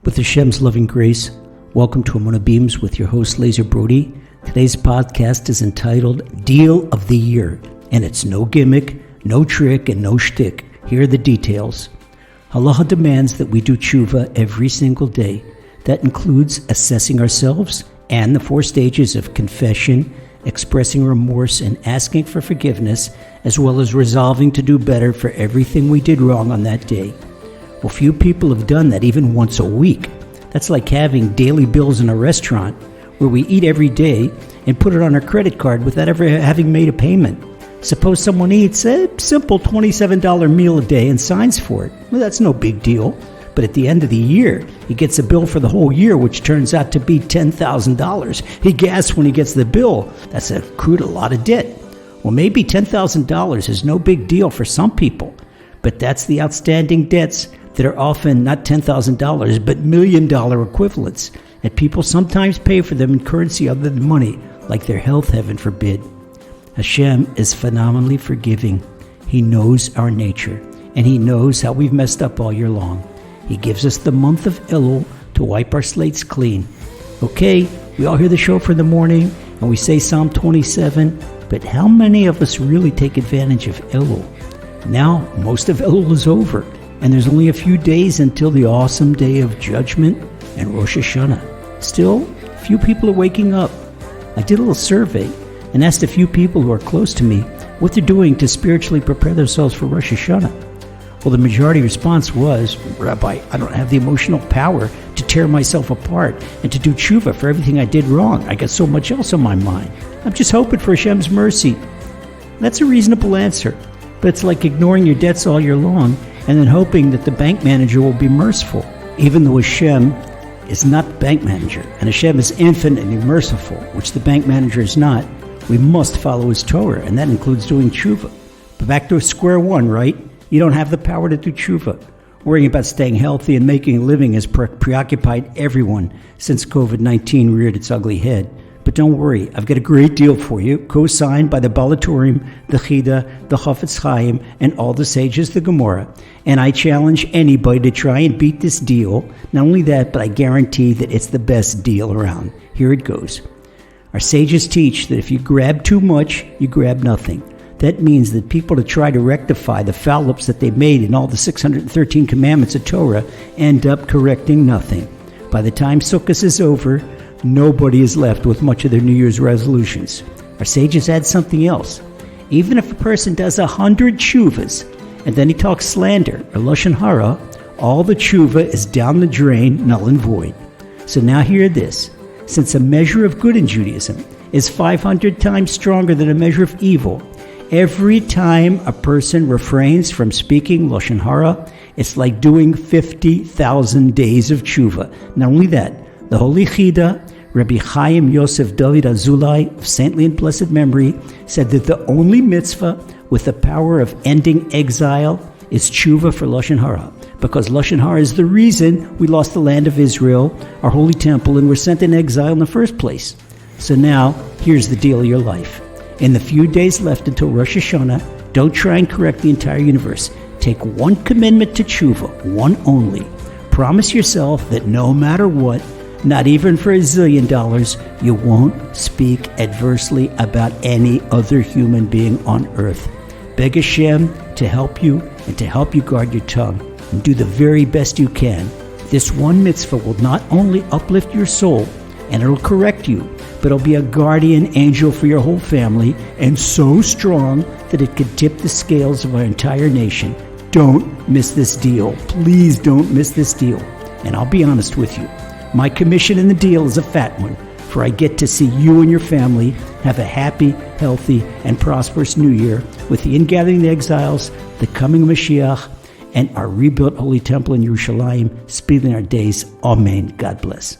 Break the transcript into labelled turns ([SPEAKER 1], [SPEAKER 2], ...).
[SPEAKER 1] With Hashem's loving grace, welcome to Emunah Beams with your host, Lazer Brody. Today's podcast is entitled Deal of the Year, and it's no gimmick, no trick, and no shtick. Here are the details. Halacha demands that we do tshuva every single day. That includes assessing ourselves and the 4 stages of confession, expressing remorse, and asking for forgiveness, as well as resolving to do better for everything we did wrong on that day. Well, few people have done that even once a week. That's like having daily bills in a restaurant where we eat every day and put it on our credit card without ever having made a payment. Suppose someone eats a simple $27 meal a day and signs for it. Well, that's no big deal. But at the end of the year, he gets a bill for the whole year, which turns out to be $10,000. He gasps when he gets the bill. That's accrued a lot of debt. Well, maybe $10,000 is no big deal for some people, but that's the outstanding debts that are often not $10,000, but $1 million equivalents. And people sometimes pay for them in currency other than money, like their health, heaven forbid. Hashem is phenomenally forgiving. He knows our nature, and He knows how we've messed up all year long. He gives us the month of Elul to wipe our slates clean. Okay, we all hear the shofar in the morning, and we say Psalm 27, but how many of us really take advantage of Elul? Now, most of Elul is over, and there's only a few days until the awesome day of judgment and Rosh Hashanah. Still, few people are waking up. I did a little survey and asked a few people who are close to me what they're doing to spiritually prepare themselves for Rosh Hashanah. Well, the majority response was, Rabbi, I don't have the emotional power to tear myself apart and to do tshuva for everything I did wrong. I got so much else on my mind. I'm just hoping for Hashem's mercy. That's a reasonable answer, but it's like ignoring your debts all year long and then hoping that the bank manager will be merciful, even though Hashem is not the bank manager, and Hashem is infinitely merciful, which the bank manager is not. We must follow His Torah, and that includes doing tshuva. But back to square one, right? You don't have the power to do tshuva. Worrying about staying healthy and making a living has preoccupied everyone since COVID-19 reared its ugly head. But don't worry, I've got a great deal for you, co-signed by the Baal HaTurim, the Chida, the Chafetz Chaim, and all the sages of the Gemara. And I challenge anybody to try and beat this deal. Not only that, but I guarantee that it's the best deal around. Here it goes. Our sages teach that if you grab too much, you grab nothing. That means that people that try to rectify the foul-ups that they made in all the 613 commandments of Torah end up correcting nothing. By the time Sukkot is over, nobody is left with much of their New Year's resolutions. Our sages add something else. Even if a person does 100 tshuvas, and then he talks slander or lashon hara, all the tshuva is down the drain, null and void. So now hear this. Since a measure of good in Judaism is 500 times stronger than a measure of evil, every time a person refrains from speaking lashon hara, it's like doing 50,000 days of tshuva. Not only that, the Holy Chida, Rabbi Chaim Yosef David Azulai of saintly and blessed memory, said that the only mitzvah with the power of ending exile is tshuva for lashon hara, because lashon hara is the reason we lost the land of Israel, our holy temple, and were sent in exile in the first place. So now, here's the deal of your life. In the few days left until Rosh Hashanah, don't try and correct the entire universe. Take one commitment to tshuva, one only. Promise yourself that no matter what, not even for $1 zillion, you won't speak adversely about any other human being on earth. Beg Hashem to help you and to help you guard your tongue, and do the very best you can. This one mitzvah will not only uplift your soul, and it'll correct you, but it'll be a guardian angel for your whole family, and so strong that it could tip the scales of our entire nation. Don't miss this deal. Please don't miss this deal. And I'll be honest with you. My commission in the deal is a fat one, for I get to see you and your family have a happy, healthy, and prosperous New Year with the ingathering of the exiles, the coming of Mashiach, and our rebuilt Holy Temple in Yerushalayim, speeding our days. Amen. God bless.